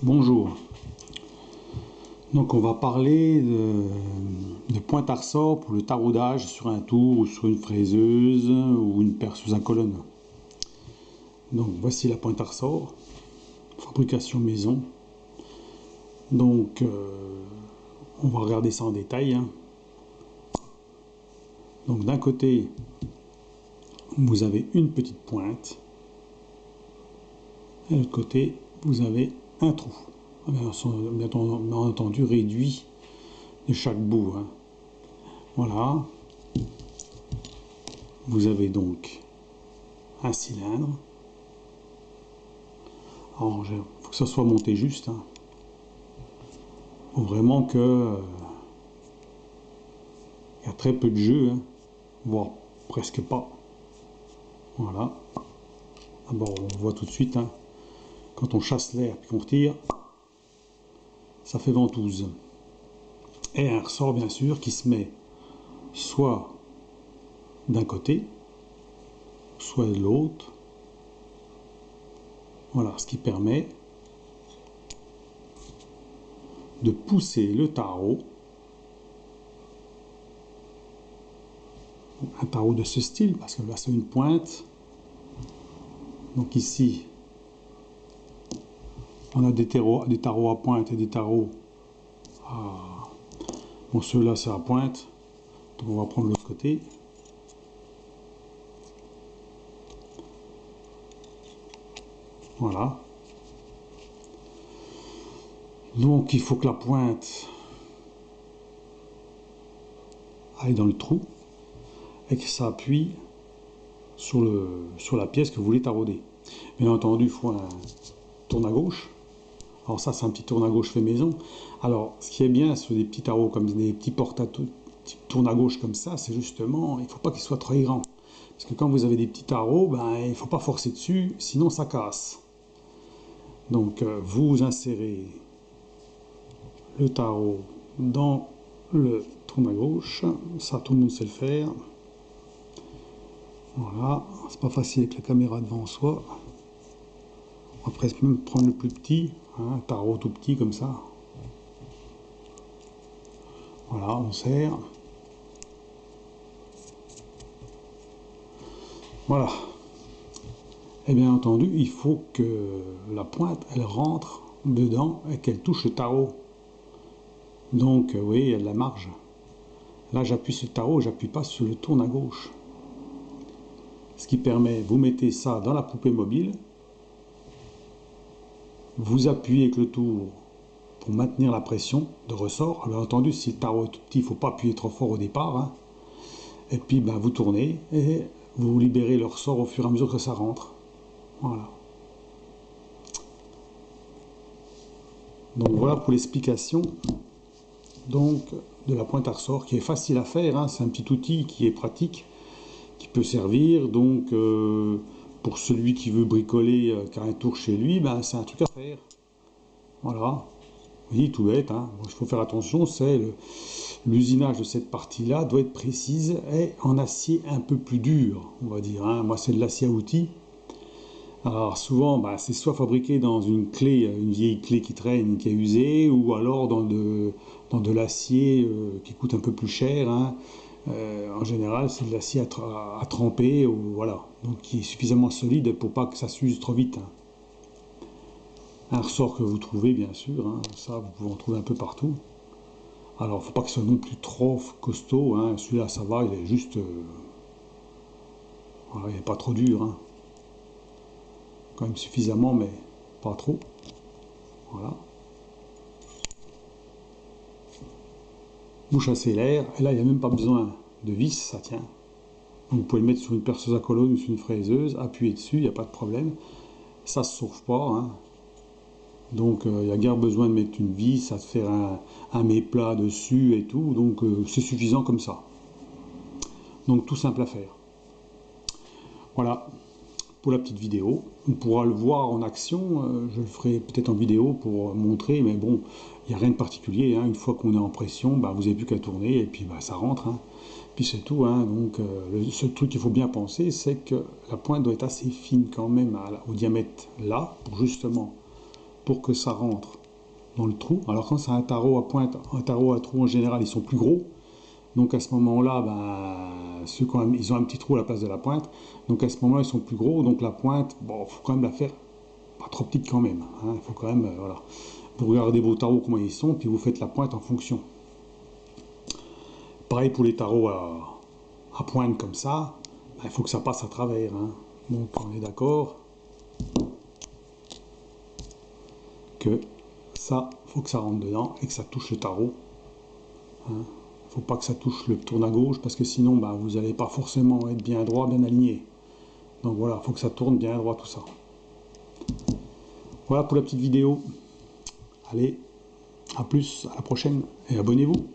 Bonjour, donc on va parler de pointe à ressort pour le taraudage sur un tour ou sur une fraiseuse ou une perceuse à colonne. Donc voici la pointe à ressort, fabrication maison. Donc on va regarder ça en détail. Donc d'un côté vous avez une petite pointe et de l'autre côté vous avez un trou. Bien entendu réduit de chaque bout. Voilà. Vous avez donc un cylindre. Alors, il faut que ça soit monté juste. Faut vraiment que il y a très peu de jeu, voire presque pas. Voilà. D'abord, on voit tout de suite, quand on chasse l'air et qu'on retire, ça fait ventouse. Et un ressort, bien sûr, qui se met soit d'un côté, soit de l'autre. Voilà, ce qui permet de pousser le tarot, un tarot de ce style, parce que là c'est une pointe. Donc ici, on a des tarots à pointe et des tarots à... Bon, ceux-là c'est à pointe, donc on va prendre l'autre côté. Voilà. Donc il faut que la pointe aille dans le trou et que ça appuie sur la pièce que vous voulez tarauder. Bien entendu, il faut un tourne à gauche. Alors ça, c'est un petit tourne à gauche fait maison. Alors, ce qui est bien sur des petits tarots comme des petits tourne à gauche comme ça, c'est justement, il ne faut pas qu'ils soient trop grands. Parce que quand vous avez des petits tarots, il ne faut pas forcer dessus, sinon ça casse. Donc, vous insérez le tarot dans le tourne à gauche. Ça, tout le monde sait le faire. Voilà, c'est pas facile avec la caméra devant soi. On va presque même prendre le plus petit, un tarot tout petit comme ça. Voilà, on serre. Voilà. Et bien entendu, il faut que la pointe, elle rentre dedans et qu'elle touche le tarot. Donc, oui, il y a de la marge. Là, j'appuie sur le tarot, j'appuie pas sur le tourne à gauche. Ce qui permet, vous mettez ça dans la poupée mobile, vous appuyez avec le tour pour maintenir la pression de ressort. Bien entendu, si le tarot est tout petit, il ne faut pas appuyer trop fort au départ. Et puis, vous tournez et vous libérez le ressort au fur et à mesure que ça rentre. Voilà. Donc voilà pour l'explication donc de la pointe à ressort qui est facile à faire. C'est un petit outil qui est pratique, qui peut servir donc pour celui qui veut bricoler qui a un tour chez lui, c'est un truc à faire. Voilà. Oui, tout bête. Il faut faire attention, c'est l'usinage de cette partie-là doit être précise et en acier un peu plus dur, on va dire. Moi, c'est de l'acier à outils. Alors souvent, c'est soit fabriqué dans une clé, une vieille clé qui traîne, qui est usée, ou alors dans de l'acier qui coûte un peu plus cher. En général, c'est de l'acier à tremper, voilà, donc qui est suffisamment solide pour pas que ça s'use trop vite. Un ressort que vous trouvez, bien sûr, ça vous pouvez en trouver un peu partout. Alors, il ne faut pas que ce soit non plus trop costaud. Celui-là, ça va, il est juste, voilà, il n'est pas trop dur. Quand même suffisamment, mais pas trop. Voilà. Vous chassez l'air, et là, il n'y a même pas besoin de vis, ça tient. Donc, vous pouvez le mettre sur une perceuse à colonne ou sur une fraiseuse, appuyer dessus, il n'y a pas de problème. Ça ne se sauve pas. Donc, il n'y a guère besoin de mettre une vis, à faire un méplat dessus et tout. Donc, c'est suffisant comme ça. Donc, tout simple à faire. Voilà. Pour la petite vidéo. On pourra le voir en action, je le ferai peut-être en vidéo pour montrer, mais bon, il n'y a rien de particulier. Une fois qu'on est en pression, vous n'avez plus qu'à tourner et puis ça rentre. Puis c'est tout. Donc le seul truc qu'il faut bien penser, c'est que la pointe doit être assez fine quand même au diamètre là, pour justement pour que ça rentre dans le trou. Alors quand c'est un tarot à pointe, un tarot à trou en général, ils sont plus gros. Donc à ce moment-là, ceux qui ont, ils ont un petit trou à la place de la pointe. Donc à ce moment-là, ils sont plus gros. Donc la pointe, bon, faut quand même la faire pas trop petite quand même. Il faut quand même, voilà. Vous regardez vos tarots comment ils sont, puis vous faites la pointe en fonction. Pareil pour les tarots à pointe comme ça, il faut que ça passe à travers. Donc on est d'accord que ça, faut que ça rentre dedans et que ça touche le tarot. Faut pas que ça touche le tourne à gauche parce que sinon vous n'allez pas forcément être bien droit, bien aligné. Donc voilà, il faut que ça tourne bien droit tout ça. Voilà pour la petite vidéo. Allez, à plus, à la prochaine et abonnez-vous.